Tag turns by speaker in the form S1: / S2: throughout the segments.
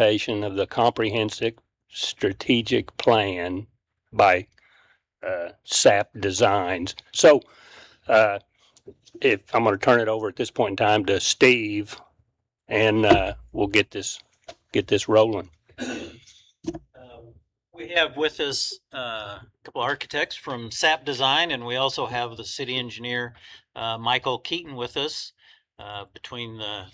S1: presentation of the comprehensive strategic plan by SAP Designs. So if I'm going to turn it over at this point in time to Steve, and we'll get this rolling.
S2: We have with us a couple of architects from SAP Design, and we also have the city engineer, Michael Keaton, with us. Between the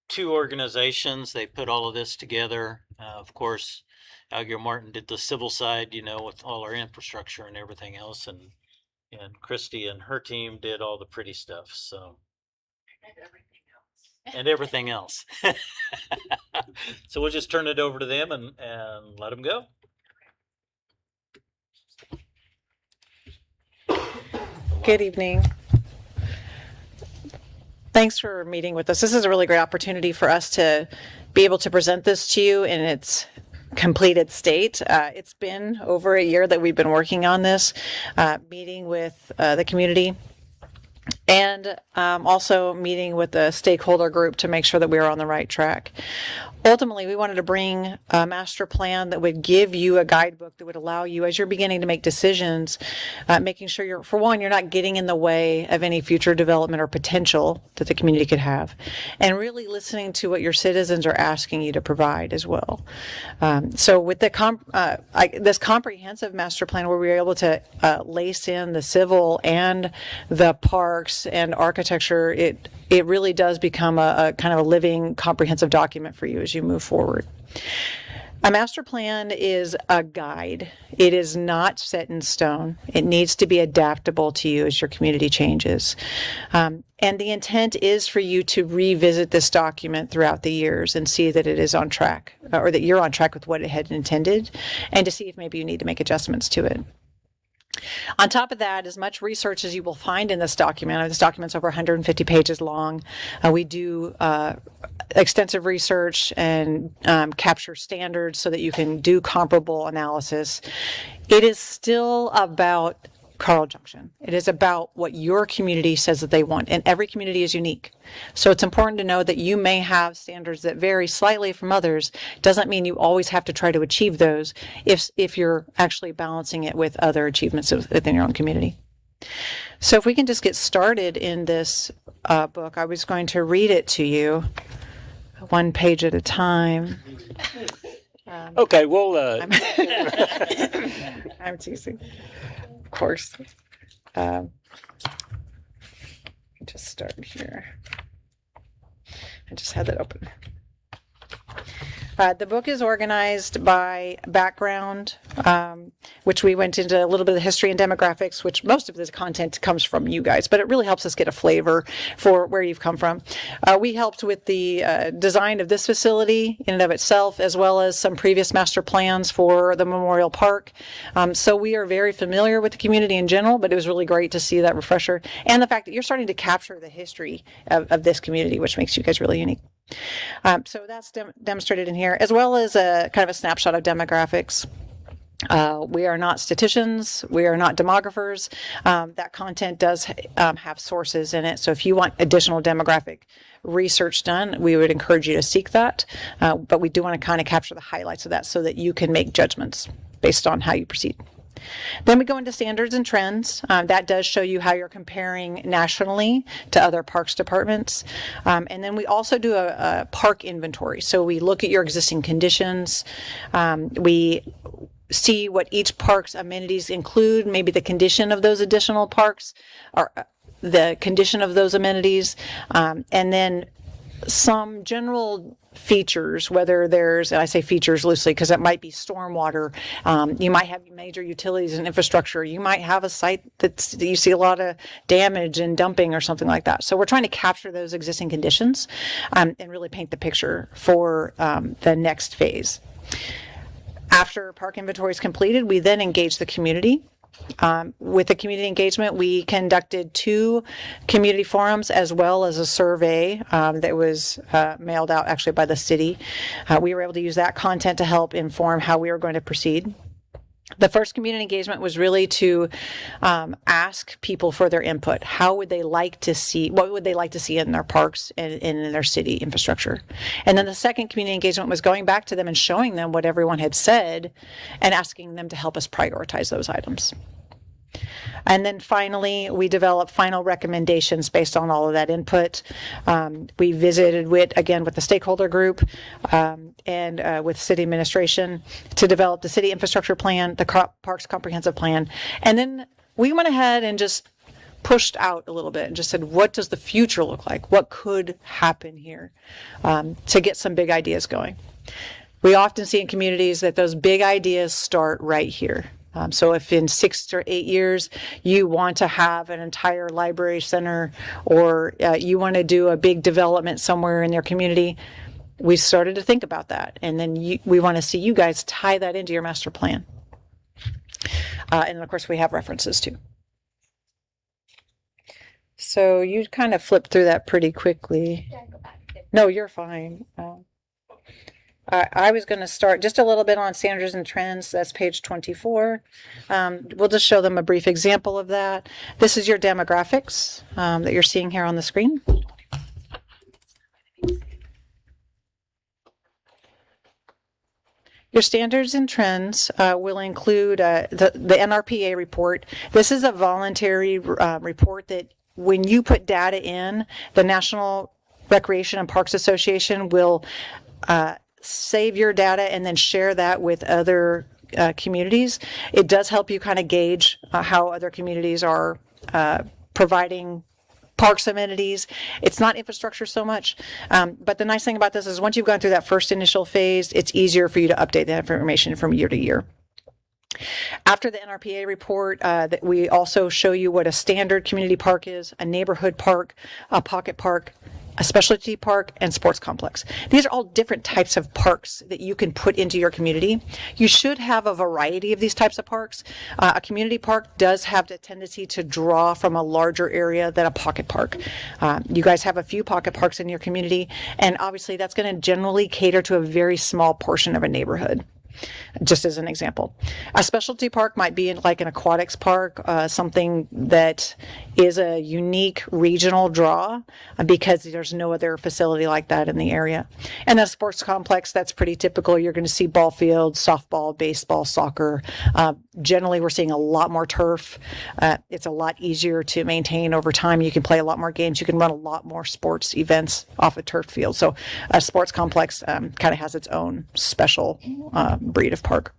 S2: two organizations, they put all of this together. Of course, Algier Martin did the civil side, with all our infrastructure and everything else, and Christy and her team did all the pretty stuff. So. And everything else. So we'll just turn it over to them and let them go.
S3: Good evening. Thanks for meeting with us. This is a really great opportunity for us to be able to present this to you in its completed state. It's been over a year that we've been working on this, meeting with the community, and also meeting with the stakeholder group to make sure that we are on the right track. Ultimately, we wanted to bring a master plan that would give you a guidebook that would allow you, as you're beginning to make decisions, making sure you're not getting in the way of any future development or potential that the community could have, and really listening to what your citizens are asking you to provide as well. So with the this comprehensive master plan, where we were able to lace in the civil and the parks and architecture, it really does become a kind of a living, comprehensive document for you as you move forward. A master plan is a guide. It is not set in stone. It needs to be adaptable to you as your community changes. And the intent is for you to revisit this document throughout the years and see that it is on track, or that you're on track with what it had intended, and to see if maybe you need to make adjustments to it. On top of that, as much research as you will find in this document's over 150 pages long. We do extensive research and capture standards so that you can do comparable analysis. It is still about Carl Junction. It is about what your community says that they want, and every community is unique. So it's important to know that you may have standards that vary slightly from others. Doesn't mean you always have to try to achieve those if you're actually balancing it with other achievements within your own community. So if we can just get started in this book, I was going to read it to you one page at a time.
S1: Okay, well,
S3: I'm teasing. Of course. Just start here. I just had that open. The book is organized by background, which we went into a little bit of the history and demographics, which most of this content comes from you guys, but it really helps us get a flavor for where you've come from. We helped with the design of this facility in and of itself, as well as some previous master plans for the Memorial Park. So we are very familiar with the community in general, but it was really great to see that refresher, and the fact that you're starting to capture the history of this community, which makes you guys really unique. So that's demonstrated in here, as well as a kind of a snapshot of demographics. We are not statisticians. We are not demographers. That content does have sources in it. So if you want additional demographic research done, we would encourage you to seek that. But we do want to kind of capture the highlights of that so that you can make judgments based on how you proceed. Then we go into standards and trends. That does show you how you're comparing nationally to other parks departments. And then we also do a park inventory. So we look at your existing conditions. We see what each park's amenities include, maybe the condition of those additional parks, or the condition of those amenities, and then some general features, whether there's, and I say features loosely because it might be stormwater, you might have major utilities and infrastructure, you might have a site that you see a lot of damage and dumping or something like that. So we're trying to capture those existing conditions and really paint the picture for the next phase. After park inventory is completed, we then engage the community. With the community engagement, we conducted 2 community forums as well as a survey that was mailed out actually by the city. We were able to use that content to help inform how we were going to proceed. The first community engagement was really to ask people for their input. How would they like to see, what would they like to see in their parks and in their city infrastructure? And then the second community engagement was going back to them and showing them what everyone had said and asking them to help us prioritize those items. And then finally, we developed final recommendations based on all of that input. We visited with the stakeholder group and with city administration to develop the city infrastructure plan, the parks comprehensive plan. And then we went ahead and just pushed out a little bit and just said, what does the future look like? What could happen here to get some big ideas going? We often see in communities that those big ideas start right here. So if in 6 or 8 years you want to have an entire library center, or you want to do a big development somewhere in their community, we started to think about that. And then we want to see you guys tie that into your master plan. And of course we have references too. So you kind of flipped through that pretty quickly. No, you're fine. I was going to start just a little bit on standards and trends. That's page 24. We'll just show them a brief example of that. This is your demographics that you're seeing here on the screen. Your standards and trends will include the NRPA report. This is a voluntary report that when you put data in, the National Recreation and Parks Association will save your data and then share that with other communities. It does help you kind of gauge how other communities are providing parks amenities. It's not infrastructure so much, but the nice thing about this is once you've gone through that first initial phase, it's easier for you to update that information from year to year. After the NRPA report, that we also show you what a standard community park is, a neighborhood park, a pocket park, a specialty park, and sports complex. These are all different types of parks that you can put into your community. You should have a variety of these types of parks. A community park does have the tendency to draw from a larger area than a pocket park. You guys have a few pocket parks in your community, and obviously that's going to generally cater to a very small portion of a neighborhood. Just as an example, a specialty park might be like an aquatics park, something that is a unique regional draw because there's no other facility like that in the area. And a sports complex, that's pretty typical. You're going to see ball fields, softball, baseball, soccer. Generally, we're seeing a lot more turf. It's a lot easier to maintain over time. You can play a lot more games. You can run a lot more sports events off a turf field. So a sports complex kind of has its own special breed of park.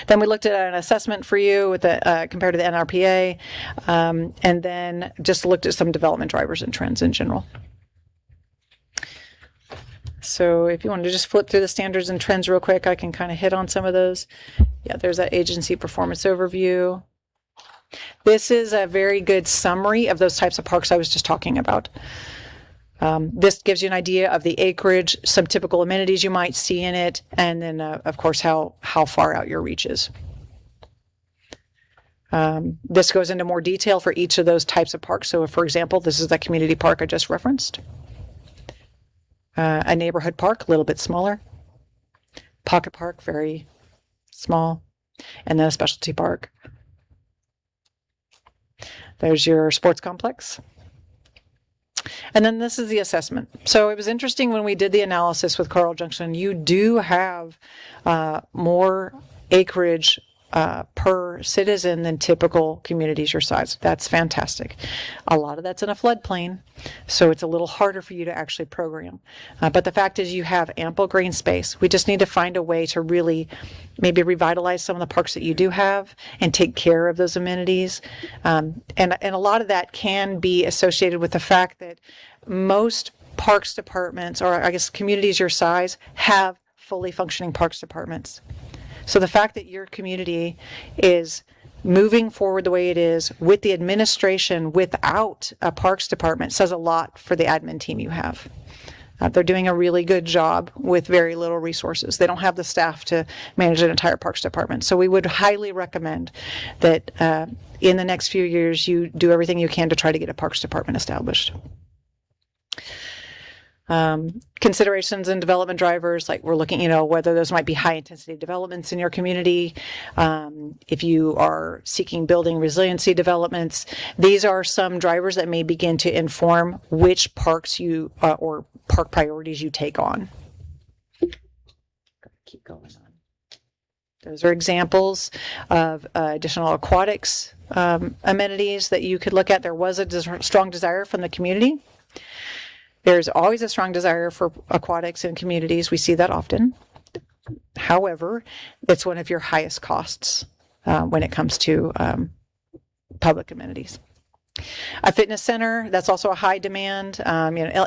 S3: Then we looked at an assessment for you with the compared to the NRPA, and then just looked at some development drivers and trends in general. So if you want to just flip through the standards and trends real quick, I can kind of hit on some of those. Yeah, there's that agency performance overview. This is a very good summary of those types of parks I was just talking about. This gives you an idea of the acreage, some typical amenities you might see in it, and then, of course, how far out your reach is. This goes into more detail for each of those types of parks. So, for example, this is the community park I just referenced. A neighborhood park, a little bit smaller. Pocket park, very small. And then a specialty park. There's your sports complex. And then this is the assessment. So it was interesting when we did the analysis with Carl Junction, you do have more acreage per citizen than typical communities your size. That's fantastic. A lot of that's in a floodplain, so it's a little harder for you to actually program. But the fact is you have ample green space. We just need to find a way to really maybe revitalize some of the parks that you do have and take care of those amenities. And a lot of that can be associated with the fact that most parks departments, or I guess communities your size, have fully functioning parks departments. So the fact that your community is moving forward the way it is with the administration without a parks department says a lot for the admin team you have. They're doing a really good job with very little resources. They don't have the staff to manage an entire parks department. So we would highly recommend that in the next few years you do everything you can to try to get a parks department established. Considerations and development drivers, like we're looking, whether those might be high intensity developments in your community. If you are seeking building resiliency developments, these are some drivers that may begin to inform which parks you or park priorities you take on. Keep going on. Those are examples of additional aquatics amenities that you could look at. There was a strong desire from the community. There's always a strong desire for aquatics in communities. We see that often. However, it's one of your highest costs when it comes to public amenities. A fitness center, that's also a high demand.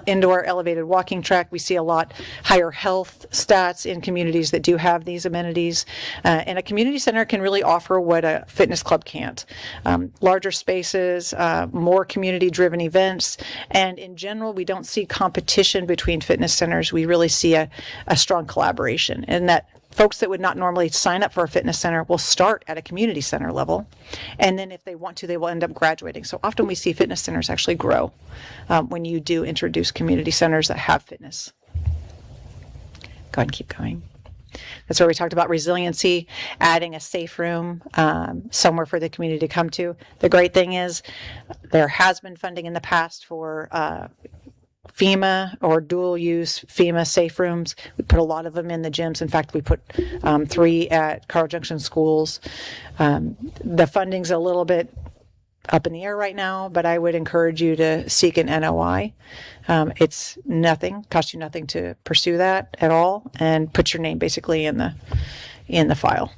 S3: Indoor elevated walking track, we see a lot higher health stats in communities that do have these amenities. And a community center can really offer what a fitness club can't. Larger spaces, more community-driven events, and in general, we don't see competition between fitness centers. We really see a strong collaboration, and that folks that would not normally sign up for a fitness center will start at a community center level. And then if they want to, they will end up graduating. So often we see fitness centers actually grow when you do introduce community centers that have fitness. Go ahead and keep going. That's where we talked about resiliency, adding a safe room somewhere for the community to come to. The great thing is there has been funding in the past for FEMA or dual use FEMA safe rooms. We put a lot of them in the gyms. In fact, we put 3 at Carl Junction schools. The funding's a little bit up in the air right now, but I would encourage you to seek an NOI. It's nothing, costs you nothing to pursue that at all, and put your name basically in the file.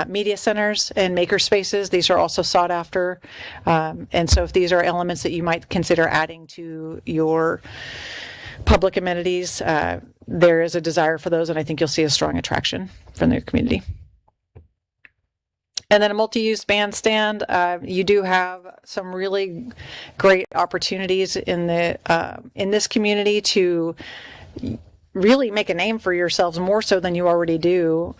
S3: Media centers and maker spaces, these are also sought after. And so if these are elements that you might consider adding to your public amenities, there is a desire for those, and I think you'll see a strong attraction from the community. And then a multi-use bandstand, you do have some really great opportunities in this community to really make a name for yourselves more so than you already do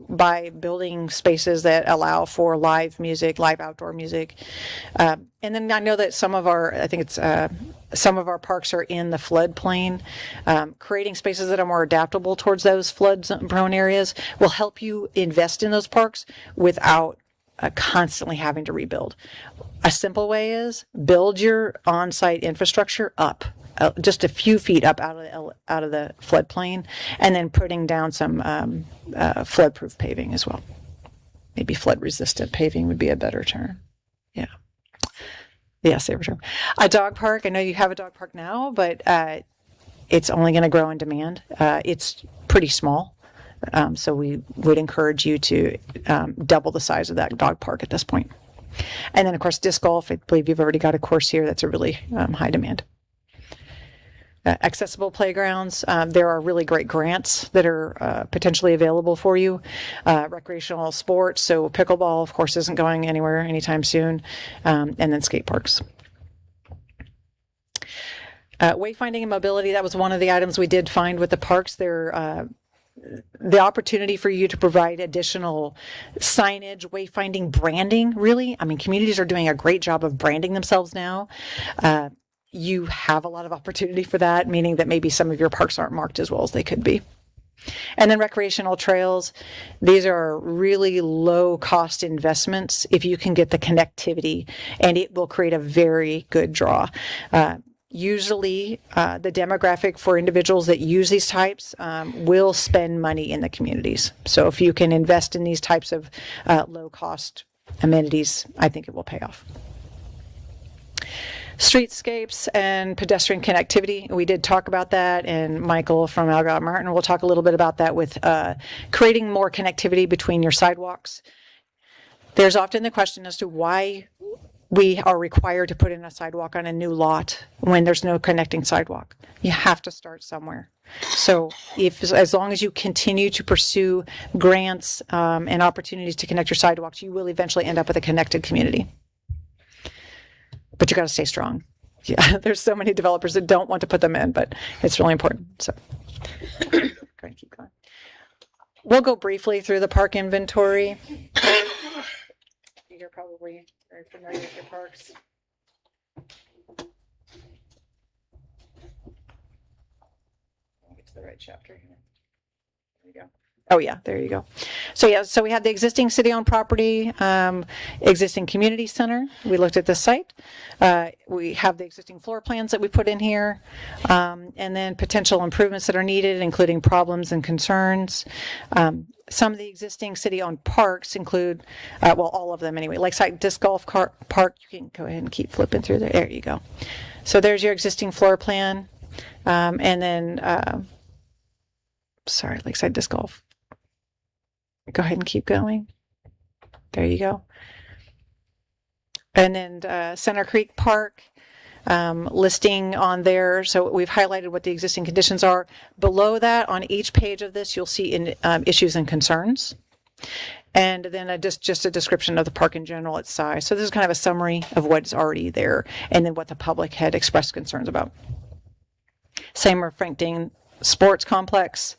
S3: by building spaces that allow for live music, live outdoor music. And then I know that some of our parks are in the floodplain. Creating spaces that are more adaptable towards those flood-prone areas will help you invest in those parks without constantly having to rebuild. A simple way is build your on-site infrastructure up. Just a few feet up out of the floodplain, and then putting down some flood-proof paving as well. Maybe flood-resistant paving would be a better term. Yeah, safer term. A dog park. I know you have a dog park now, but it's only going to grow in demand. It's pretty small, so we would encourage you to double the size of that dog park at this point. And then, of course, disc golf. I believe you've already got a course here that's a really high demand. Accessible playgrounds. There are really great grants that are potentially available for you. Recreational sports, so pickleball, of course, isn't going anywhere anytime soon. And then skate parks. Wayfinding and mobility, that was one of the items we did find with the parks. The opportunity for you to provide additional signage, wayfinding, branding, really. I mean, communities are doing a great job of branding themselves now. You have a lot of opportunity for that, meaning that maybe some of your parks aren't marked as well as they could be. And then recreational trails. These are really low cost investments if you can get the connectivity, and it will create a very good draw. Usually the demographic for individuals that use these types will spend money in the communities. So if you can invest in these types of low cost amenities, I think it will pay off. Streetscapes and pedestrian connectivity. We did talk about that, and Michael from Algot Martin will talk a little bit about that with creating more connectivity between your sidewalks. There's often the question as to why we are required to put in a sidewalk on a new lot when there's no connecting sidewalk. You have to start somewhere. So as long as you continue to pursue grants and opportunities to connect your sidewalks, you will eventually end up with a connected community. But you got to stay strong. Yeah, there's so many developers that don't want to put them in, but it's really important. So, going to keep going. We'll go briefly through the park inventory. You're probably very familiar with your parks. the right chapter here. There you go. Oh yeah, there you go. So yeah, so we have the existing city-owned property, existing community center. We looked at this site. We have the existing floor plans that we put in here, and then potential improvements that are needed, including problems and concerns. Some of the existing city-owned parks include, well, all of them anyway. Lakeside Disc Golf Park. You can go ahead and keep flipping through there. There you go. So there's your existing floor plan, and then, sorry, Lakeside Disc Golf. Go ahead and keep going. There you go. And then Center Creek Park, listing on there. So we've highlighted what the existing conditions are. Below that, on each page of this, you'll see in, issues and concerns. And then just a description of the park in general, its size. So this is kind of a summary of what's already there and then what the public had expressed concerns about. Same with Frank Dean Sports Complex,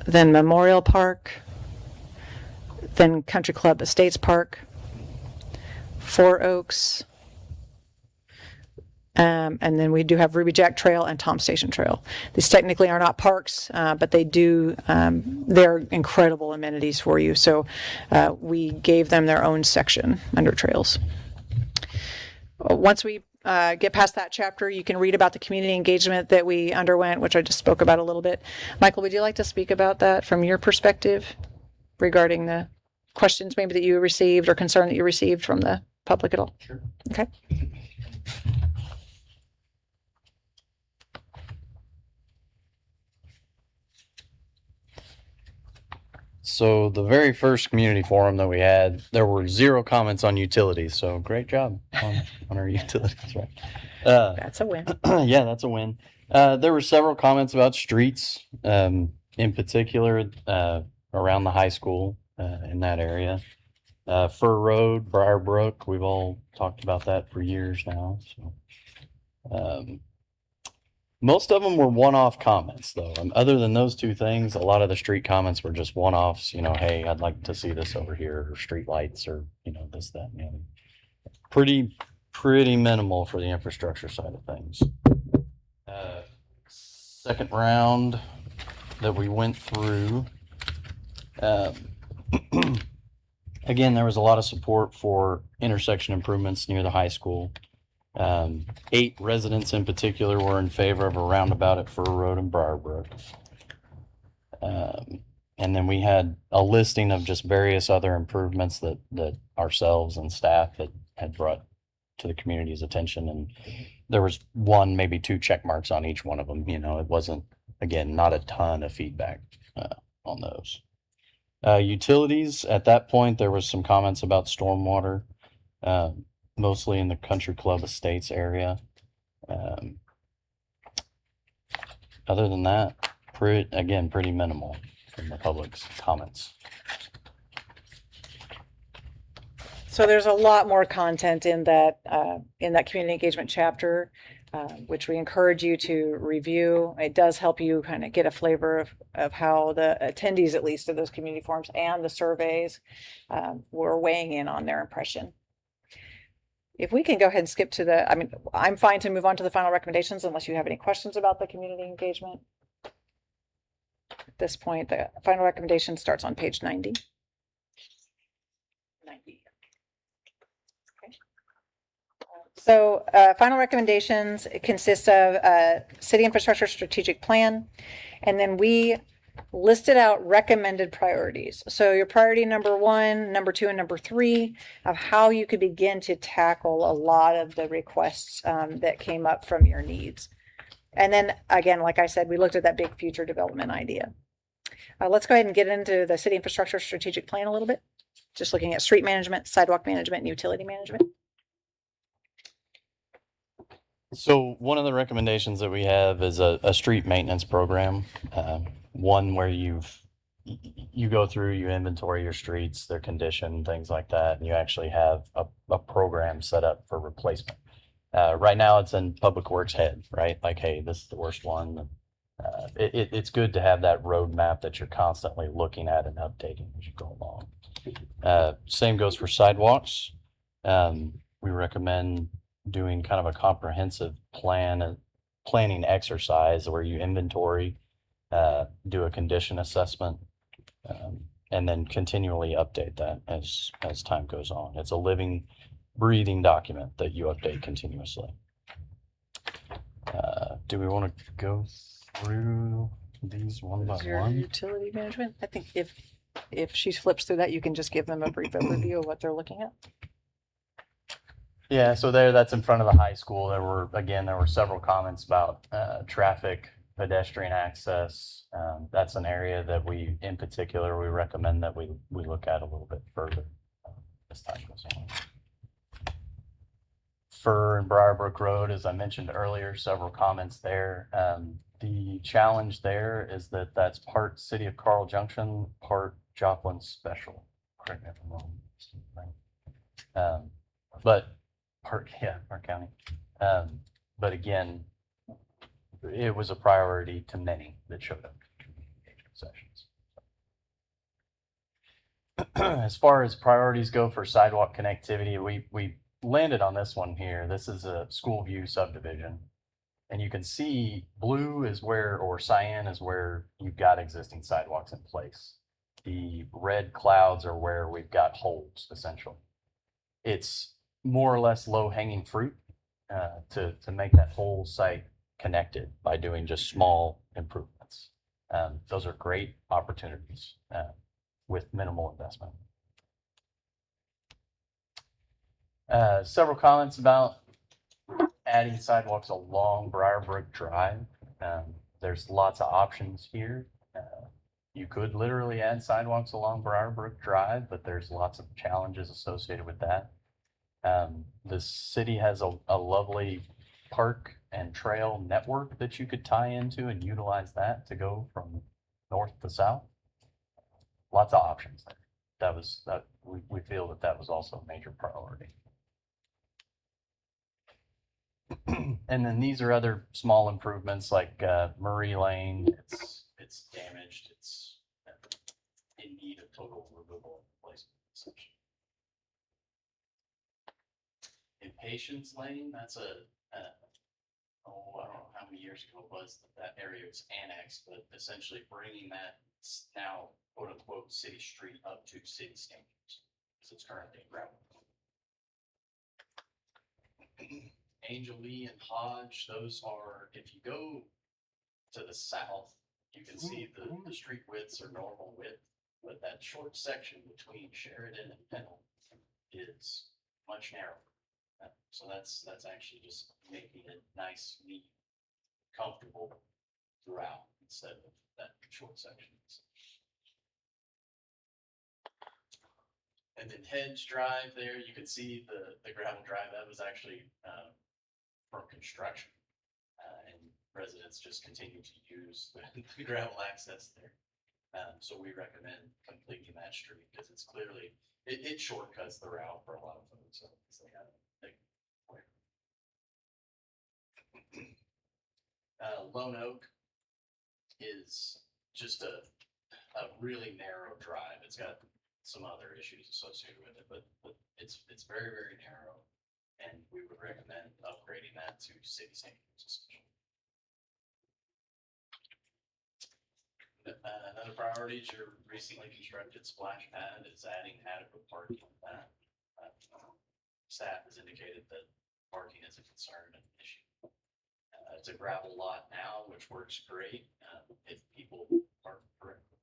S3: then Memorial Park, then Country Club Estates Park, Four Oaks, and then we do have Ruby Jack Trail and Tom Station Trail. These technically are not parks, but they do, they're incredible amenities for you. So we gave them their own section under trails. Once we get past that chapter, you can read about the community engagement that we underwent, which I just spoke about a little bit. Michael, would you like to speak about that from your perspective regarding the questions maybe that you received or concern that you received from the public at all?
S4: Sure.
S3: Okay.
S4: So the very first community forum that we had, there were 0 comments on utilities. So great job on our utilities, right?
S3: That's a win.
S4: Yeah, that's a win. There were several comments about streets, in particular around the high school in that area. Fur Road, Briarbrook, we've all talked about that for years now. So, most of them were one-off comments, though. And other than those 2 things, a lot of the street comments were just one-offs. You know, hey, I'd like to see this over here, or street lights, or this, that, and the other. Pretty minimal for the infrastructure side of things. Second round that we went through. Again, there was a lot of support for intersection improvements near the high school. 8 residents in particular were in favor of a roundabout at Fur Road and Briarbrook. And then we had a listing of just various other improvements that ourselves and staff had brought to the community's attention. And there was 1, maybe 2 check marks on each one of them. It wasn't, again, not a ton of feedback on those. Utilities, at that point, there was some comments about stormwater, mostly in the Country Club Estates area. Other than that, pretty minimal from the public's comments.
S3: So there's a lot more content in that community engagement chapter, which we encourage you to review. It does help you kind of get a flavor of how the attendees, at least of those community forums and the surveys, were weighing in on their impression. If we can go ahead and skip to I'm fine to move on to the final recommendations unless you have any questions about the community engagement. At this point, the final recommendation starts on page 90. So final recommendations consist of a city infrastructure strategic plan, and then we listed out recommended priorities. So your priority number 1, number 2, and number 3 of how you could begin to tackle a lot of the requests that came up from your needs. And then again, like I said, we looked at that big future development idea. Let's go ahead and get into the city infrastructure strategic plan a little bit. Just looking at street management, sidewalk management, and utility management.
S4: So one of the recommendations that we have is a street maintenance program, one where you go through, you inventory your streets, their condition, things like that, and you actually have a program set up for replacement. Right now it's in Public Works head, right? Like, hey, this is the worst one. It's good to have that roadmap that you're constantly looking at and updating as you go along. Same goes for sidewalks. We recommend doing kind of a comprehensive planning exercise where you inventory do a condition assessment, and then continually update that as time goes on. It's a living, breathing document that you update continuously. Do we want to go through these one by
S3: Your
S4: one?
S3: utility management, I think if she flips through that, you can just give them a brief overview of what they're looking at.
S4: Yeah, so that's in front of the high school. There were several comments about traffic, pedestrian access. That's an area that we recommend that we look at a little bit further as time goes on. Fur and Briarbrook Road, as I mentioned earlier, several comments there. The challenge there is that that's part City of Carl Junction, part Joplin Special. Correct me if I'm wrong. Right? But Park County. But again, it was a priority to many that showed up to the engagement sessions. As far as priorities go for sidewalk connectivity, we landed on this one here. This is a school view subdivision. And you can see blue is where, or cyan is where you've got existing sidewalks in place. The red clouds are where we've got holes, essentially. It's more or less low hanging fruit to make that whole site connected by doing just small improvements. Those are great opportunities with minimal investment. Several comments about adding sidewalks along Briarbrook Drive. There's lots of options here. You could literally add sidewalks along Briarbrook Drive, but there's lots of challenges associated with that. The city has a lovely park and trail network that you could tie into and utilize that to go from north to south. Lots of options there. We feel that was also a major priority. And then these are other small improvements like Murray Lane. It's damaged. It's in need of total removal and replacement. Impatience Lane, that's I don't know how many years ago it was that area was annexed, but essentially bringing that now quote unquote city street up to city standards because it's currently gravel. Angel Lee and Hodge, those are, if you go to the south, you can see the street widths are normal width, but that short section between Sheridan and Pennell is much narrower. So that's actually just making it nice, neat, comfortable throughout instead of that short section. And then Hedge Drive there, you can see the gravel drive that was actually from construction, and residents just continue to use the gravel access there. So we recommend completing that street because it's clearly it shortcuts the route for a lot of folks. So they have a big way. Lone Oak is just a really narrow drive. It's got some other issues associated with it, but it's very, very narrow, and we would recommend upgrading that to city standards. Another priority is your recently constructed splash pad is adding adequate parking. Staff has indicated that parking is a concern and an issue. It's a gravel lot now, which works great if people park correctly.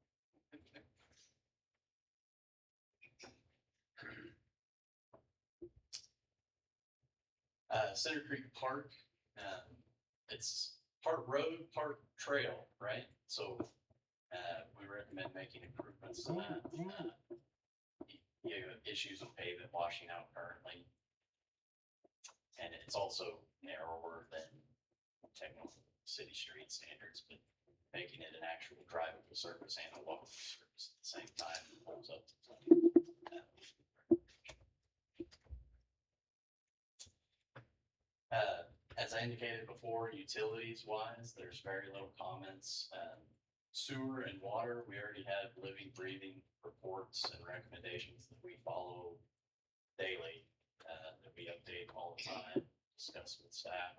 S4: Center Creek Park, it's part road, part trail, right? So we recommend making improvements to that. You have issues with pavement washing out currently, and it's also narrower than technical city street standards, but making it an actual drivable surface and a walkable surface at the same time holds up to as I indicated before, utilities wise, there's very little comments. Sewer and water, we already have living, breathing reports and recommendations that we follow daily, that we update all the time, discuss with staff,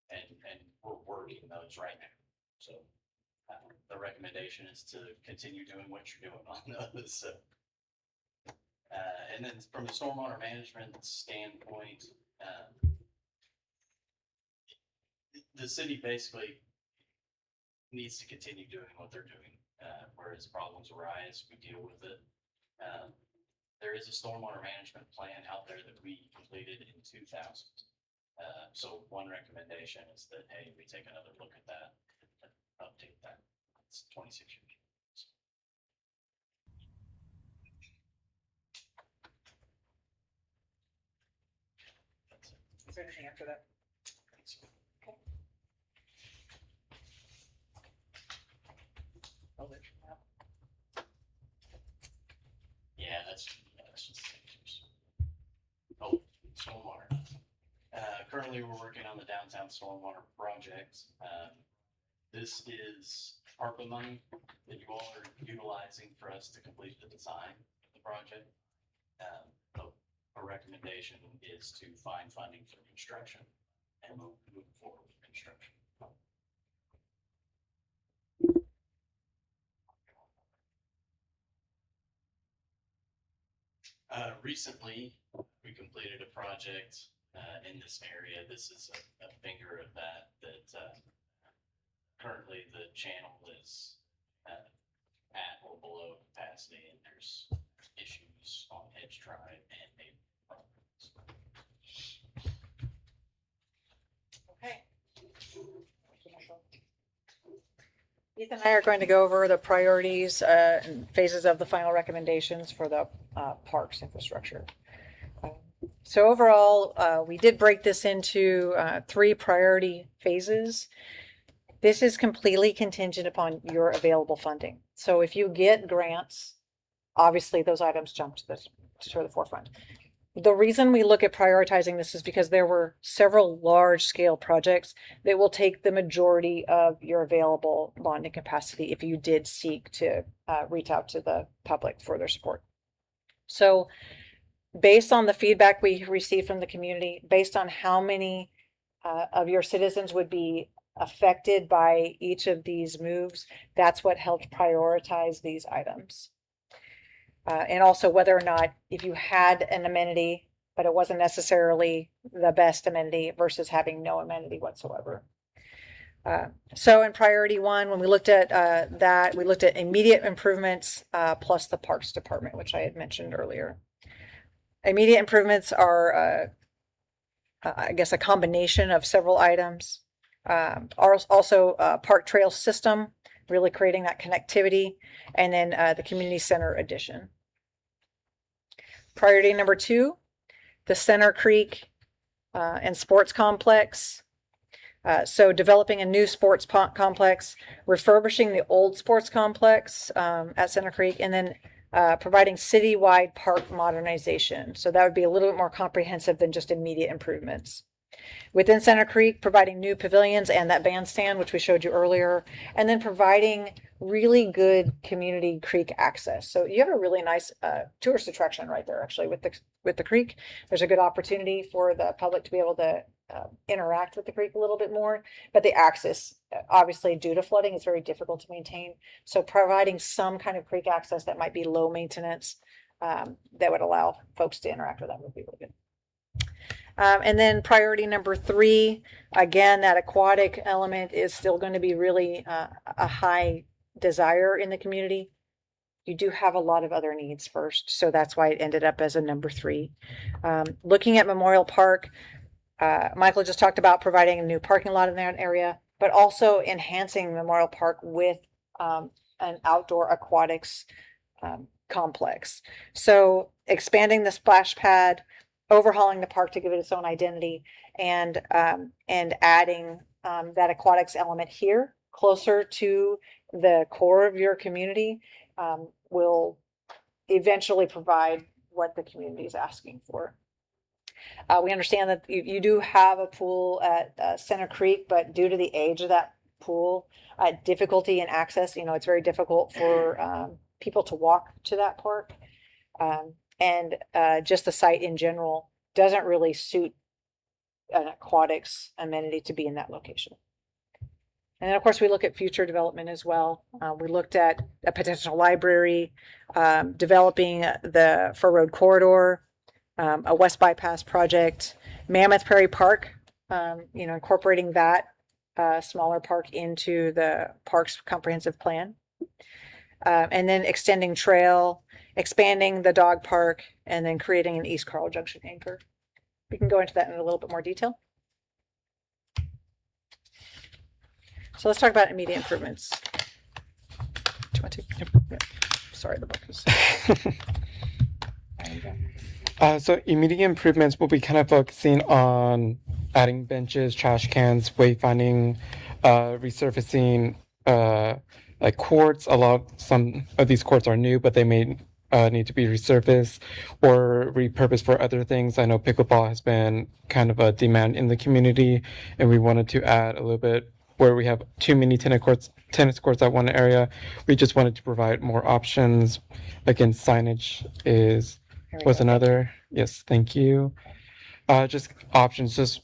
S4: and we're working those right now. So the recommendation is to continue doing what you're doing on those. So, and then from the stormwater management standpoint, the city basically needs to continue doing what they're doing. Whereas problems arise, we deal with it. There is a stormwater management plan out there that we completed in 2000. So one recommendation is that, hey, we take another look at that and update that. It's 26 years. That's it.
S3: Is there anything after that?
S4: Thanks. Yeah, that's just pictures. Oh, stormwater. Currently, we're working on the downtown stormwater project. This is ARPA money that you all are utilizing for us to complete the design of the project. A recommendation is to find funding for construction and move forward with construction. Recently, we completed a project in this area. This is a finger of that currently the channel is at or below capacity, and there's issues on Edge Drive and neighboring properties.
S3: Okay. Ethan and I are going to go over the priorities and phases of the final recommendations for the parks infrastructure. So overall, we did break this into 3 priority phases. This is completely contingent upon your available funding. So if you get grants, obviously those items jump to the forefront. The reason we look at prioritizing this is because there were several large scale projects that will take the majority of your available bonding capacity if you did seek to reach out to the public for their support. So based on the feedback we received from the community, based on how many of your citizens would be affected by each of these moves, that's what helped prioritize these items. And also whether or not if you had an amenity, but it wasn't necessarily the best amenity versus having no amenity whatsoever. So in priority 1, when we looked at that, we looked at immediate improvements plus the Parks Department, which I had mentioned earlier. Immediate improvements are, I guess, a combination of several items. Also park trail system, really creating that connectivity, and then the community center addition. Priority number 2, the Center Creek and sports complex. So developing a new sports complex, refurbishing the old sports complex at Center Creek, and then providing citywide park modernization. So that would be a little bit more comprehensive than just immediate improvements. Within Center Creek, providing new pavilions and that bandstand, which we showed you earlier, and then providing really good community creek access. So you have a really nice tourist attraction right there, actually, with the creek. There's a good opportunity for the public to be able to interact with the creek a little bit more, but the access, obviously, due to flooding, is very difficult to maintain. So providing some kind of creek access that might be low maintenance, that would allow folks to interact with that would be really good. And then priority number 3, again, that aquatic element is still going to be really a high desire in the community. You do have a lot of other needs first, so that's why it ended up as a number 3. Looking at Memorial Park, Michael just talked about providing a new parking lot in that area, but also enhancing Memorial Park with an outdoor aquatics complex. So expanding the splash pad, overhauling the park to give it its own identity, and adding that aquatics element here closer to the core of your community will eventually provide what the community is asking for. We understand that you do have a pool at Center Creek, but due to the age of that pool, difficulty in access, it's very difficult for people to walk to that park. And just the site in general doesn't really suit an aquatics amenity to be in that location. And then, of course, we look at future development as well. We looked at a potential library, developing the Fur Road corridor, a West Bypass project, Mammoth Prairie Park, incorporating that smaller park into the park's comprehensive plan. And then extending trail, expanding the dog park, and then creating an East Carl Junction anchor. We can go into that in a little bit more detail. So let's talk about immediate improvements. Do you want to? Yep. Sorry, the book is. There you go.
S5: So immediate improvements will be kind of focusing on adding benches, trash cans, wayfinding, resurfacing, like courts. Some of these courts are new, but they may need to be resurfaced or repurposed for other things. I know pickleball has been kind of a demand in the community, and we wanted to add a little bit where we have too many tennis courts at one area. We just wanted to provide more options. Again, signage was another. Yes, thank you. Just options, just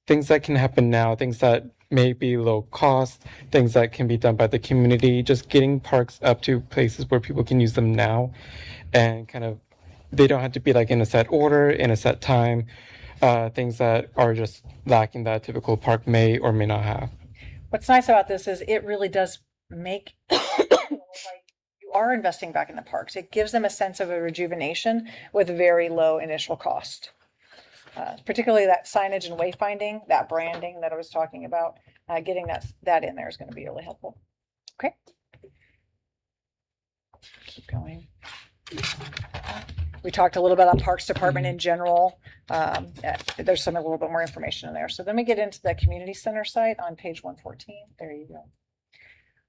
S5: things that can happen now, things that may be low cost, things that can be done by the community, just getting parks up to places where people can use them now, and kind of, they don't have to be like in a set order, in a set time, things that are just lacking that a typical park may or may not have.
S3: What's nice about this is it really does make like you are investing back in the parks. It gives them a sense of a rejuvenation with very low initial cost. Particularly that signage and wayfinding, that branding that I was talking about, getting that in there is going to be really helpful. Okay. Keep going. We talked a little bit about Parks Department in general. There's a little bit more information in there. So then we get into the community center site on page 114. There you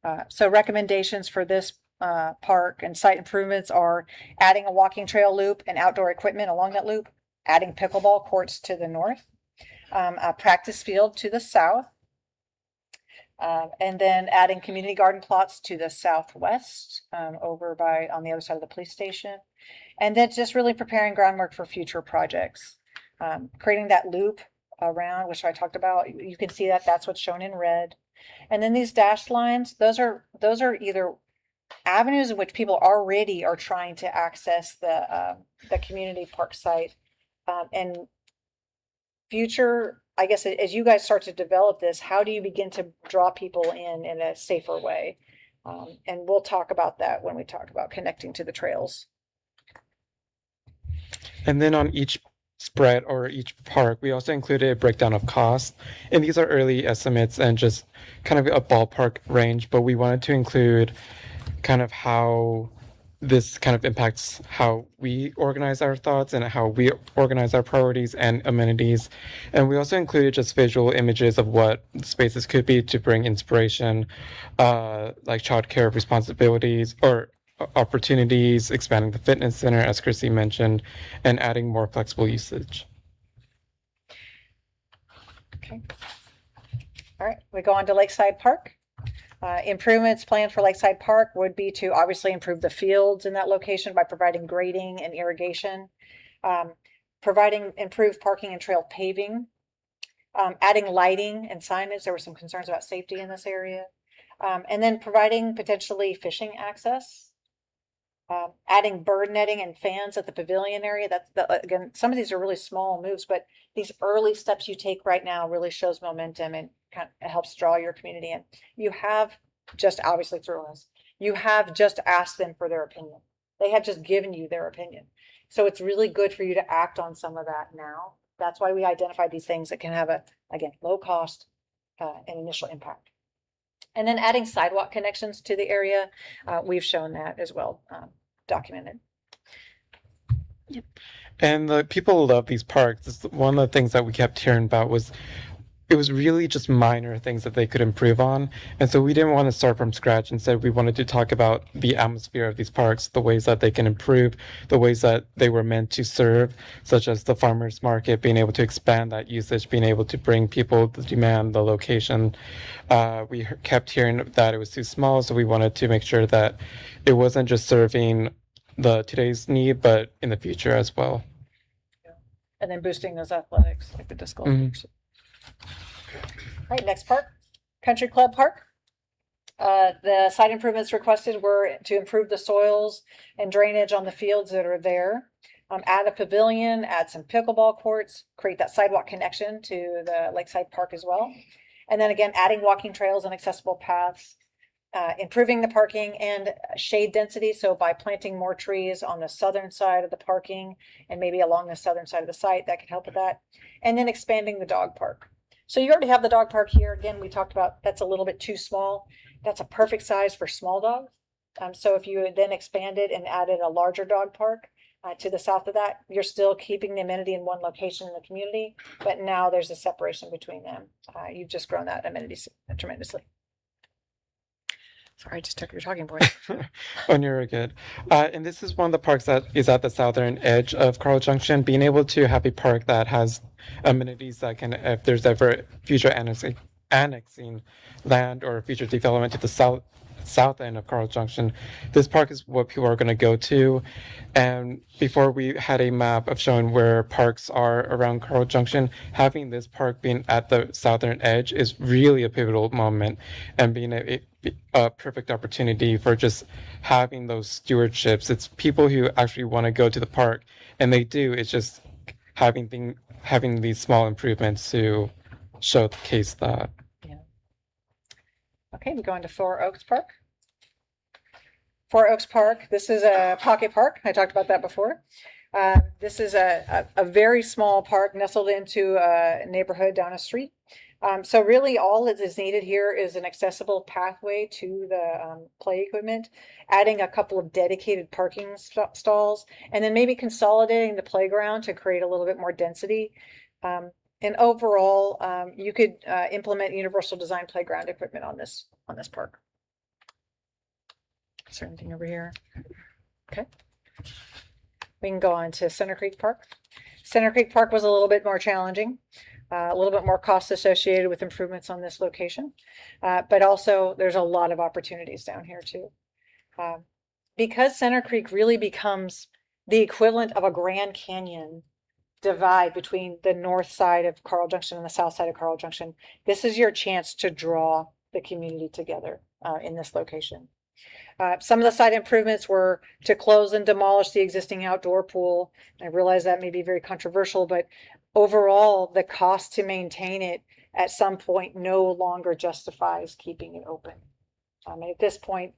S3: go. So recommendations for this park and site improvements are adding a walking trail loop and outdoor equipment along that loop, adding pickleball courts to the north, a practice field to the south, and then adding community garden plots to the southwest, over on the other side of the police station. And then just really preparing groundwork for future projects. Creating that loop around, which I talked about. You can see that's what's shown in red. And then these dashed lines, those are either avenues in which people already are trying to access the community park site. And future, I guess, as you guys start to develop this, how do you begin to draw people in a safer way? And we'll talk about that when we talk about connecting to the trails.
S5: And then on each spread or each park, we also included a breakdown of cost. And these are early estimates and just kind of a ballpark range, but we wanted to include kind of how this kind of impacts how we organize our thoughts and how we organize our priorities and amenities. And we also included just visual images of what spaces could be to bring inspiration, like childcare responsibilities or opportunities, expanding the fitness center, as Chrissy mentioned, and adding more flexible usage.
S3: Okay. All right, we go on to Lakeside Park. Improvements planned for Lakeside Park would be to obviously improve the fields in that location by providing grading and irrigation, providing improved parking and trail paving, adding lighting and signage. There were some concerns about safety in this area, and then providing potentially fishing access. Adding bird netting and fans at the pavilion area. Again, some of these are really small moves, but these early steps you take right now really shows momentum and kind of helps draw your community in. You have just, obviously through us, you have just asked them for their opinion. They have just given you their opinion. So it's really good for you to act on some of that now. That's why we identified these things that can have again, low cost and initial impact. And then adding sidewalk connections to the area. We've shown that as well. Documented.
S5: Yep. And the people love these parks. One of the things that we kept hearing about was it was really just minor things that they could improve on. And so we didn't want to start from scratch. Instead, we wanted to talk about the atmosphere of these parks, the ways that they can improve, the ways that they were meant to serve, such as the farmers market, being able to expand that usage, being able to bring people the demand, the location. We kept hearing that it was too small, so we wanted to make sure that it wasn't just serving today's need, but in the future as well.
S3: Yeah. And then boosting those athletics, like the disc golf.
S5: Mm-hmm.
S3: All right, next park, Country Club Park. The site improvements requested were to improve the soils and drainage on the fields that are there. Add a pavilion, add some pickleball courts, create that sidewalk connection to the Lakeside Park as well. And then again, adding walking trails and accessible paths, improving the parking and shade density. So by planting more trees on the southern side of the parking and maybe along the southern side of the site, that could help with that. And then expanding the dog park. So you already have the dog park here. Again, we talked about that's a little bit too small. That's a perfect size for small dogs. So if you then expanded and added a larger dog park to the south of that, you're still keeping the amenity in one location in the community, but now there's a separation between them. You've just grown that amenity tremendously. Sorry, I just took your talking point.
S5: Oh, you're good. And this is one of the parks that is at the southern edge of Carl Junction. Being able to have a park that has amenities that can, if there's ever future annexing land or future development to the south end of Carl Junction, this park is what people are going to go to. And before we had a map of showing where parks are around Carl Junction, having this park being at the southern edge is really a pivotal moment and being a perfect opportunity for just having those stewardships. It's people who actually want to go to the park, and they do. It's just having these small improvements to showcase that.
S3: Okay, we go into Four Oaks Park. Four Oaks Park, this is a pocket park. I talked about that before. This is a very small park nestled into a neighborhood down a street. So really all that is needed here is an accessible pathway to the play equipment, adding a couple of dedicated parking stalls, and then maybe consolidating the playground to create a little bit more density. And overall, you could implement universal design playground equipment on this park. Is there anything over here? Okay. We can go on to Center Creek Park. Center Creek Park was a little bit more challenging, a little bit more cost associated with improvements on this location, but also there's a lot of opportunities down here too. Because Center Creek really becomes the equivalent of a Grand Canyon divide between the north side of Carl Junction and the south side of Carl Junction, this is your chance to draw the community together in this location. Some of the site improvements were to close and demolish the existing outdoor pool. I realize that may be very controversial, but overall, the cost to maintain it at some point no longer justifies keeping it open. And at this point,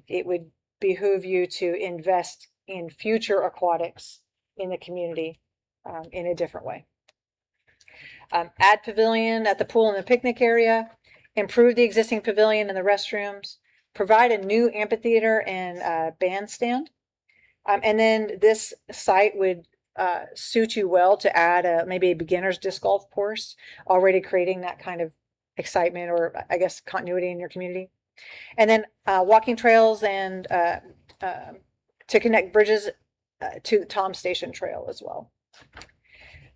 S3: it would behoove you to invest in future aquatics in the community in a different way. Add pavilion at the pool and the picnic area, improve the existing pavilion and the restrooms, provide a new amphitheater and bandstand. And then this site would suit you well to add maybe a beginner's disc golf course, already creating that kind of excitement or I guess continuity in your community. And then walking trails and to connect bridges to Tom Station Trail as well.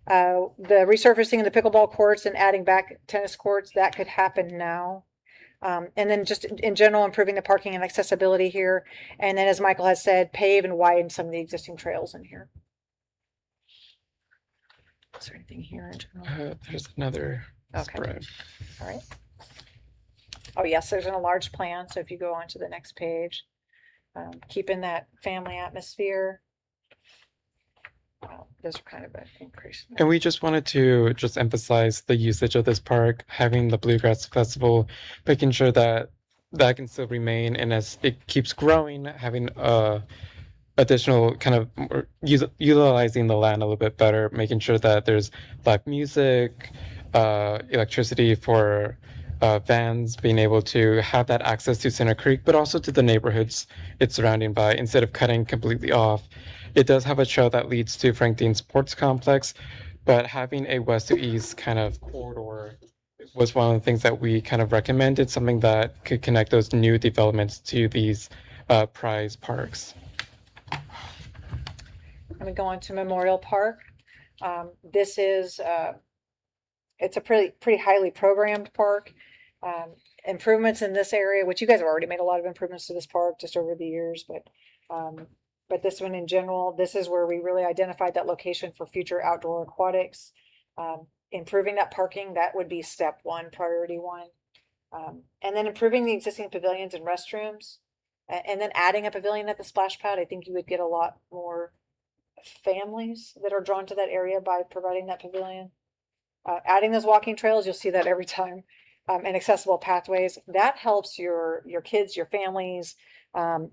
S3: The resurfacing of the pickleball courts and adding back tennis courts, that could happen now. And then just in general, improving the parking and accessibility here. And then as Michael has said, pave and widen some of the existing trails in here. Is there anything here in general?
S5: There's another spread.
S3: All right. Oh yes, there's an enlarged plan. So if you go on to the next page, keeping that family atmosphere. Those are kind of an increase.
S5: And we just wanted to just emphasize the usage of this park, having the Bluegrass Festival, making sure that that can still remain, and as it keeps growing, having additional kind of utilizing the land a little bit better, making sure that there's live music, electricity for vans, being able to have that access to Center Creek, but also to the neighborhoods it's surrounding by, instead of cutting completely off. It does have a trail that leads to Frank Dean Sports Complex, but having a west to east kind of corridor was one of the things that we kind of recommended, something that could connect those new developments to these prize parks.
S3: Let me go on to Memorial Park. This is, it's a pretty highly programmed park. Improvements in this area, which you guys have already made a lot of improvements to this park just over the years, but this one in general, this is where we really identified that location for future outdoor aquatics. Improving that parking, that would be step one, priority one. And then improving the existing pavilions and restrooms, and then adding a pavilion at the splash pad. I think you would get a lot more families that are drawn to that area by providing that pavilion. Adding those walking trails, you'll see that every time, and accessible pathways. That helps your kids, your families,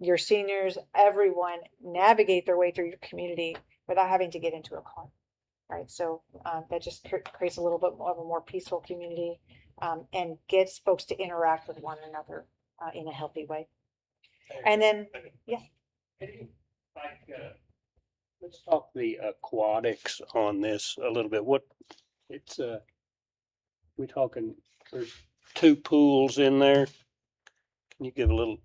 S3: your seniors, everyone navigate their way through your community without having to get into a car. Right, so that just creates a little bit more of a more peaceful community, and gets folks to interact with one another in a healthy way. And then, yeah.
S1: Let's talk the aquatics on this a little bit. What it's we're talking. There's 2 pools in there. Can you give a little?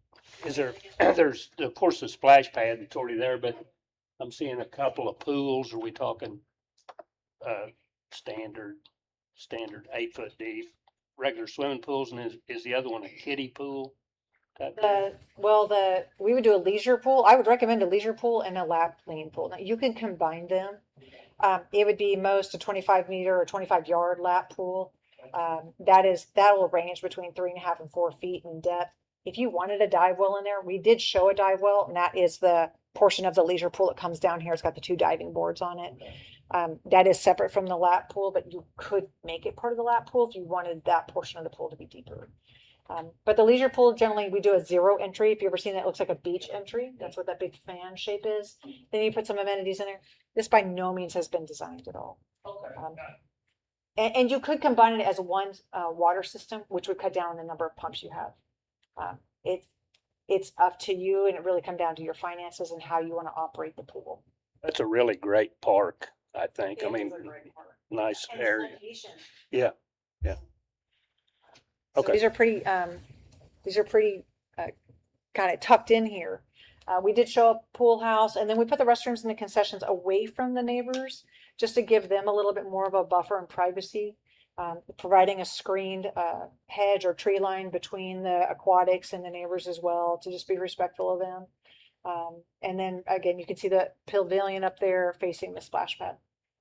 S1: Is there? There's of course the splash pad that's already there, but I'm seeing a couple of pools. Are we talking standard 8-foot deep regular swimming pools, and is the other one a kiddie pool?
S3: We would do a leisure pool. I would recommend a leisure pool and a lap lean pool. Now you can combine them. It would be most a 25-meter or 25-yard lap pool. That will range between 3.5 and 4 feet in depth. If you wanted a dive well in there, we did show a dive well, and that is the portion of the leisure pool that comes down here. It's got the 2 diving boards on it. That is separate from the lap pool, but you could make it part of the lap pool if you wanted that portion of the pool to be deeper. But the leisure pool, generally, we do a 0 entry. If you've ever seen that, it looks like a beach entry. That's what that big fan shape is. Then you put some amenities in there. This by no means has been designed at all. Okay. And you could combine it as one water system, which would cut down on the number of pumps you have. It's up to you, and it really comes down to your finances and how you want to operate the pool.
S1: That's a really great park, I think. I mean, nice area. Yeah.
S3: So
S1: Okay.
S3: these are pretty kind of tucked in here. We did show a pool house, and then we put the restrooms and the concessions away from the neighbors just to give them a little bit more of a buffer and privacy, providing a screened hedge or tree line between the aquatics and the neighbors as well, to just be respectful of them. And then again, you can see the pavilion up there facing the splash pad.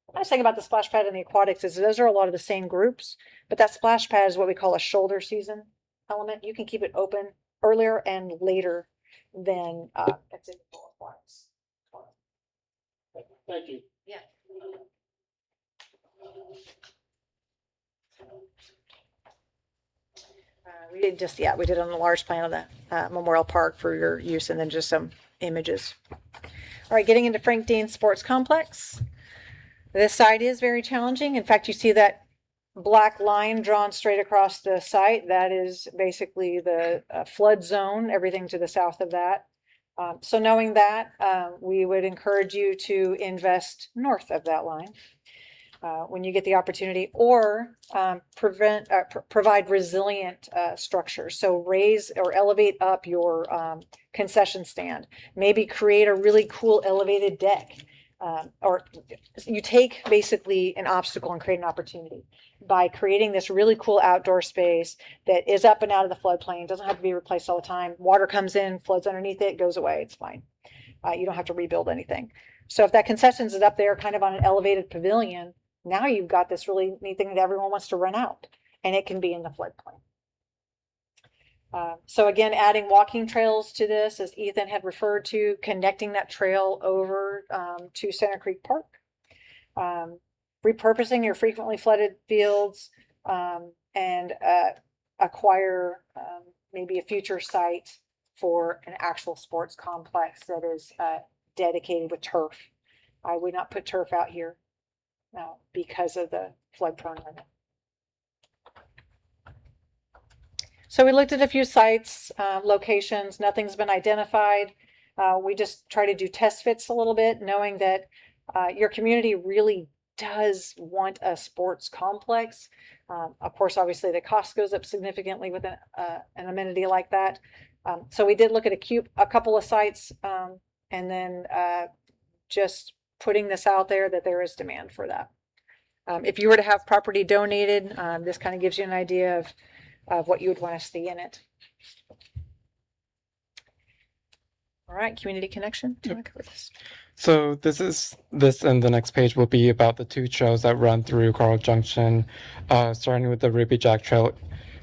S3: The nice thing about the splash pad and the aquatics is those are a lot of the same groups, but that splash pad is what we call a shoulder season element. You can keep it open earlier and later than a typical aquatics.
S1: Thank you.
S3: Yeah. We did an enlarged plan of the Memorial Park for your use, and then just some images. All right, getting into Frank Dean Sports Complex. This site is very challenging. In fact, you see that black line drawn straight across the site. That is basically the flood zone, everything to the south of that. So knowing that, we would encourage you to invest north of that line when you get the opportunity, or provide resilient structures. So raise or elevate up your concession stand. Maybe create a really cool elevated deck. Or you take basically an obstacle and create an opportunity by creating this really cool outdoor space that is up and out of the floodplain. Doesn't have to be replaced all the time. Water comes in, floods underneath it, goes away. It's fine. You don't have to rebuild anything. So if that concessions is up there kind of on an elevated pavilion, now you've got this really neat thing that everyone wants to rent out, and it can be in the floodplain. So again, adding walking trails to this, as Ethan had referred to, connecting that trail over to Center Creek Park, repurposing your frequently flooded fields, and acquire maybe a future site for an actual sports complex that is dedicated with turf. I would not put turf out here because of the flood prone limit. So we looked at a few sites, locations, nothing's been identified. We just try to do test fits a little bit, knowing that your community really does want a sports complex. Of course, obviously the cost goes up significantly with an amenity like that. So we did look at a couple of sites, and then just putting this out there that there is demand for that. If you were to have property donated, this kind of gives you an idea of what you would want to see in it. All right, community connection. Do you want to cover this?
S5: So this and the next page will be about the 2 trails that run through Coral Junction, starting with the Ruby Jack Trail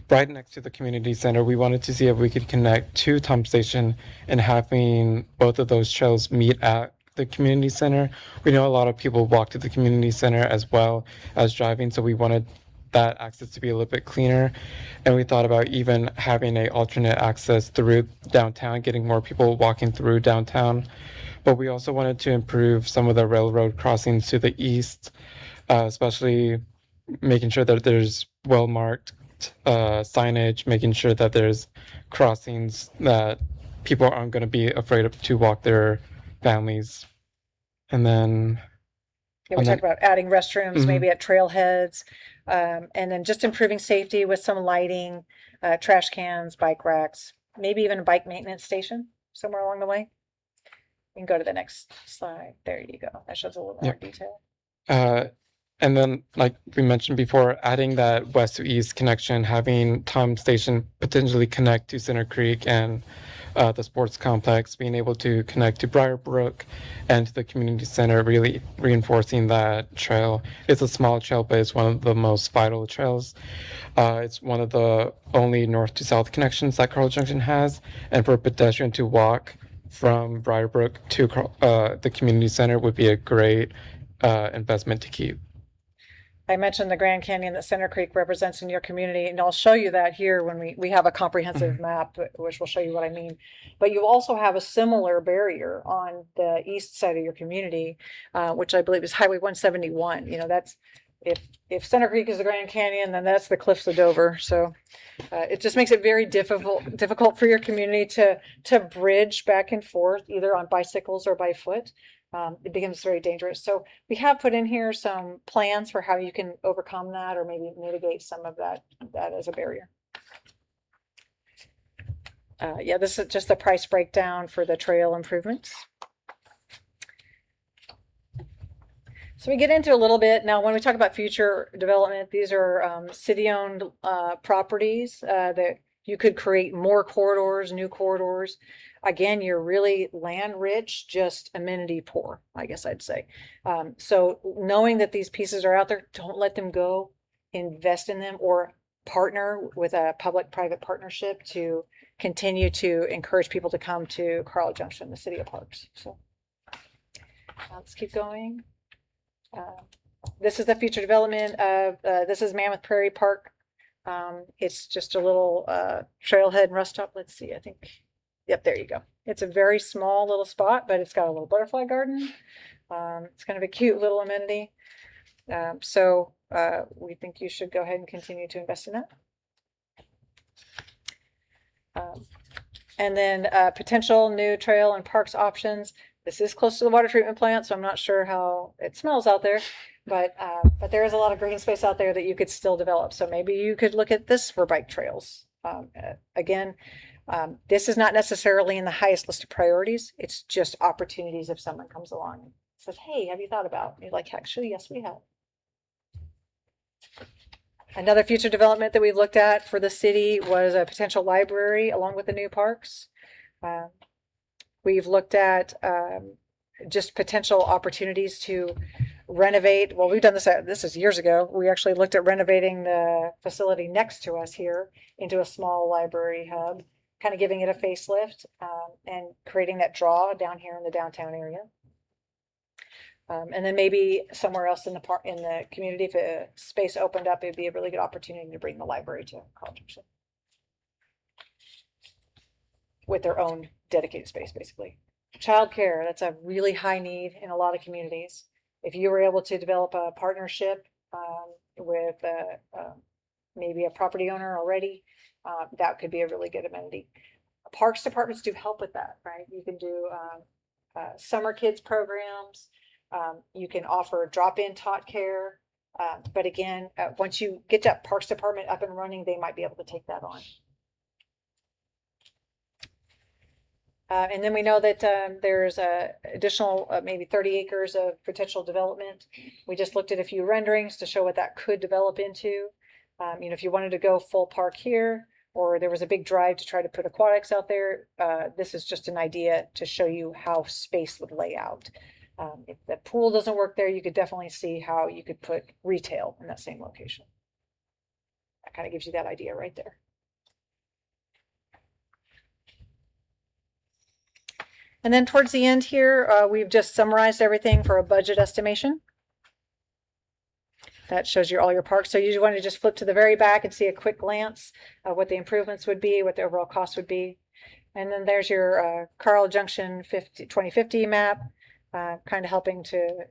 S5: right next to the community center. We wanted to see if we could connect to Tom Station and having both of those trails meet at the community center. We know a lot of people walk to the community center as well as driving, so we wanted that access to be a little bit cleaner. And we thought about even having a alternate access through downtown, getting more people walking through downtown. But we also wanted to improve some of the railroad crossings to the east, especially making sure that there's well-marked signage, making sure that there's crossings that people aren't going to be afraid to walk their families. And then
S3: Yeah, we
S5: And
S3: talked
S5: then-
S3: about adding restrooms,
S5: Mhm.
S3: maybe at trailheads, and then just improving safety with some lighting, trash cans, bike racks, maybe even a bike maintenance station somewhere along the way. You can go to the next slide. There you go. That shows a little more
S5: Yep.
S3: detail.
S5: And then, like we mentioned before, adding that west to east connection, having Tom Station potentially connect to Center Creek and the sports complex, being able to connect to Briarbrook and to the community center, really reinforcing that trail. It's a small trail, but it's one of the most vital trails. It's one of the only north to south connections that Carl Junction has. And for a pedestrian to walk from Briarbrook to the community center would be a great investment to keep.
S3: I mentioned the Grand Canyon that Center Creek represents in your community, and I'll show you that here when we have a comprehensive map, which will show you what I mean. But you also have a similar barrier on the east side of your community, which I believe is Highway 171. You know, that's if Center Creek is the Grand Canyon, then that's the Cliffs of Dover. So it just makes it very difficult for your community to bridge back and forth, either on bicycles or by foot. It becomes very dangerous. So we have put in here some plans for how you can overcome that or maybe mitigate some of that as a barrier. Yeah, this is just the price breakdown for the trail improvements. So we get into a little bit now when we talk about future development. These are city-owned properties that you could create more corridors, new corridors. Again, you're really land rich, just amenity poor, I guess I'd say. So knowing that these pieces are out there, don't let them go. Invest in them or partner with a public-private partnership to continue to encourage people to come to Carl Junction, the city of parks. So let's keep going. This is the future development of, this is Mammoth Prairie Park. It's just a little trailhead and rest stop. Let's see, I think, yep, there you go. It's a very small little spot, but it's got a little butterfly garden. It's kind of a cute little amenity. So we think you should go ahead and continue to invest in that. And then potential new trail and parks options. This is close to the water treatment plant, so I'm not sure how it smells out there, but there is a lot of green space out there that you could still develop. So maybe you could look at this for bike trails. Again, this is not necessarily in the highest list of priorities. It's just opportunities if someone comes along and says, hey, have you thought about? And you're like, actually, yes, we have. Another future development that we looked at for the city was a potential library along with the new parks. We've looked at just potential opportunities to renovate. Well, we've done this, this is years ago. We actually looked at renovating the facility next to us here into a small library hub, kind of giving it a facelift and creating that draw down here in the downtown area. And then maybe somewhere else in the park, in the community, if a space opened up, it'd be a really good opportunity to bring the library to Carl Junction with their own dedicated space, basically. Childcare, that's a really high need in a lot of communities. If you were able to develop a partnership with maybe a property owner already, that could be a really good amenity. Parks departments do help with that, right? You can do summer kids programs. You can offer drop-in tot care. But again, once you get that parks department up and running, they might be able to take that on. And then we know that there's additional maybe 30 acres of potential development. We just looked at a few renderings to show what that could develop into. You know, if you wanted to go full park here, or there was a big drive to try to put aquatics out there, this is just an idea to show you how space would lay out. If the pool doesn't work there, you could definitely see how you could put retail in that same location. that kind of gives you that idea right there. And then towards the end here, we've just summarized everything for a budget estimation. That shows you all your parks. So you want to just flip to the very back and see a quick glance of what the improvements would be, what the overall cost would be. And then there's your Carl Junction 2050 map, kind of helping to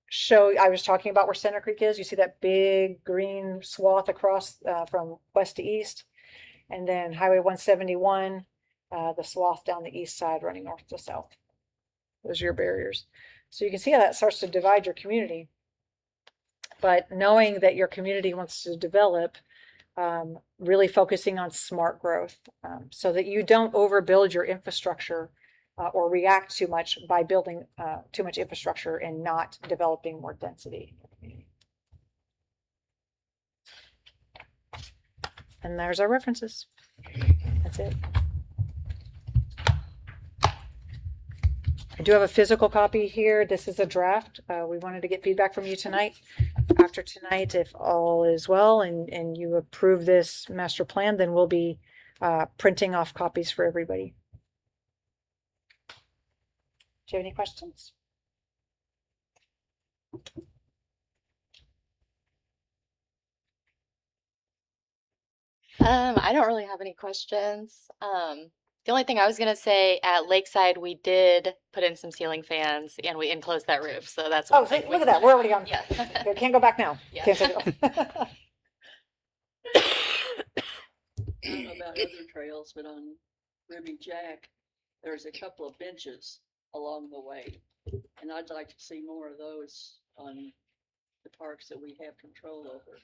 S3: show. I was talking about where Center Creek is. You see that big green swath across from west to east. And then Highway 171, the swath down the east side running north to south. Those are your barriers. So you can see how that starts to divide your community. But knowing that your community wants to develop, really focusing on smart growth, so that you don't overbuild your infrastructure or react too much by building too much infrastructure and not developing more density. And there's our references. That's it. I do have a physical copy here. This is a draft. We wanted to get feedback from you tonight. After tonight, if all is well and you approve this master plan, then we'll be printing off copies for everybody. Do you have any questions?
S6: I don't really have any questions. The only thing I was gonna say, at Lakeside, we did put in some ceiling fans and we enclosed that roof, so that's
S3: Oh,
S6: one thing
S3: look at that. We're already on.
S6: Yeah.
S3: Okay, can't go back now.
S6: Yeah.
S3: Can't say no.
S7: I don't know about other trails, but on Ruby Jack, there's a couple of benches along the way. And I'd like to see more of those on the parks that we have control over.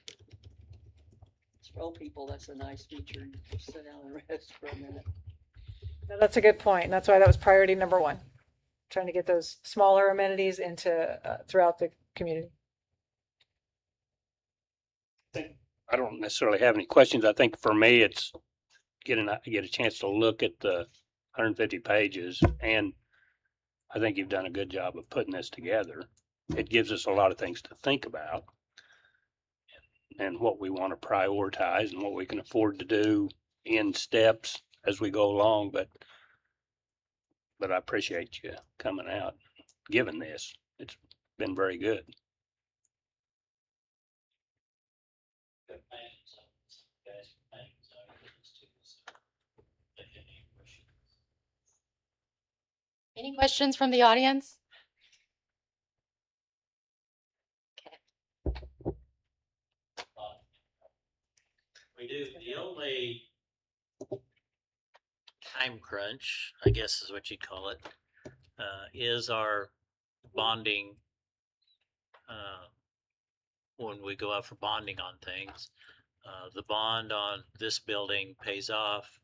S7: For old people, that's a nice feature. You can sit down and rest for a minute.
S3: No, that's a good point. And that's why that was priority number one. Trying to get those smaller amenities into throughout the community.
S1: I don't necessarily have any questions. I think for me, it's get a chance to look at the 150 pages, and I think you've done a good job of putting this together. It gives us a lot of things to think about and what we want to prioritize and what we can afford to do in steps as we go along. But I appreciate you coming out, giving this. It's been very good.
S6: Any questions from the audience?
S2: We do. The only time crunch, I guess is what you'd call it, is our bonding. When we go out for bonding on things, the bond on this building pays off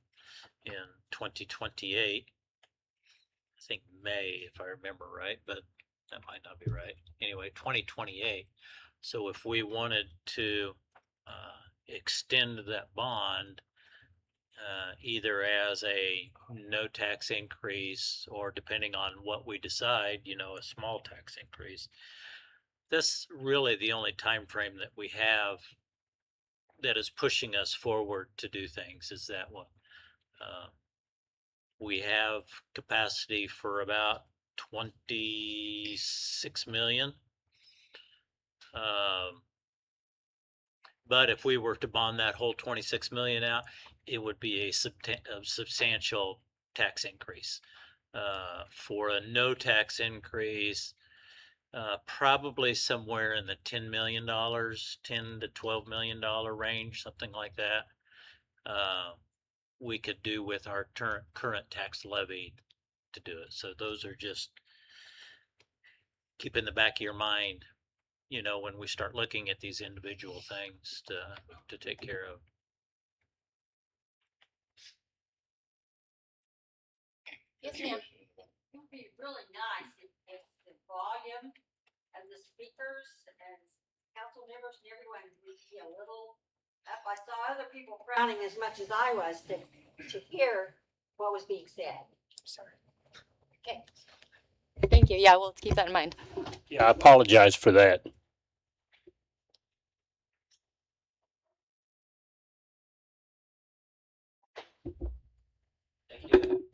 S2: in 2028. I think May, if I remember right, but that might not be right. Anyway, 2028. So if we wanted to extend that bond, either as a no tax increase or, depending on what we decide, a small tax increase. That's really the only time frame that we have that is pushing us forward to do things, is that one. We have capacity for about 26 million. But if we were to bond that whole 26 million out, it would be a substantial tax increase. For a no tax increase, probably somewhere in the $10 million, $10 to $12 million range, something like that. We could do with our current tax levy to do it. So those are just, keep in the back of your mind, when we start looking at these individual things to take care of.
S6: Yes, ma'am.
S8: It would be really nice if the volume of the speakers and council members and everyone would be a little up. I saw other people frowning as much as I was to hear what was being said.
S3: Sorry.
S6: Okay. Thank you. Yeah, we'll keep that in mind.
S1: Yeah, I apologize for that.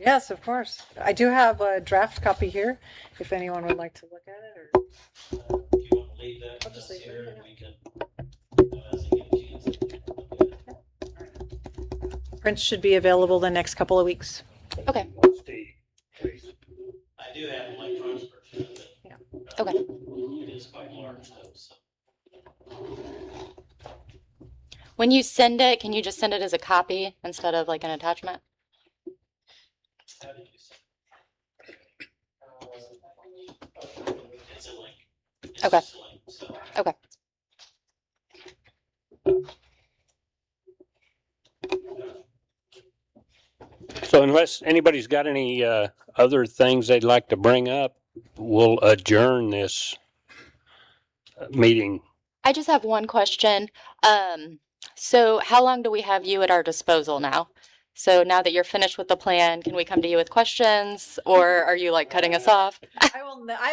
S3: Yes, of course. I do have a draft copy here, if anyone would like to look at it or.
S2: If you want to leave that
S3: I'll
S2: with
S3: just
S2: us
S3: leave it,
S2: here,
S3: yeah.
S2: and we can, as they get a chance, look at it.
S3: Prints should be available the next couple of weeks.
S6: Okay.
S1: Steve, please.
S2: I do have an electronics version of it.
S3: Yeah.
S6: Okay.
S2: It is quite large though, so.
S6: When you send it, can you just send it as a copy instead of like an attachment?
S2: How did you say? It's a link. It's
S6: Okay.
S2: just a link, so.
S6: Okay.
S1: So unless anybody's got any other things they'd like to bring up, we'll adjourn this meeting.
S6: I just have one question. So how long do we have you at our disposal now? So now that you're finished with the plan, can we come to you with questions, or are you like cutting us off?
S3: I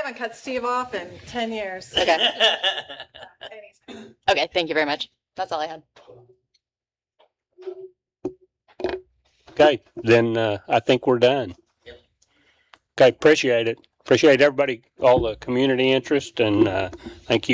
S3: haven't cut Steve off in 10 years.
S6: Okay. Okay, thank you very much. That's all I had.
S1: Okay, then I think we're done.
S2: Yep.
S1: Okay, appreciate it. Appreciate everybody, all the community interest, and thank you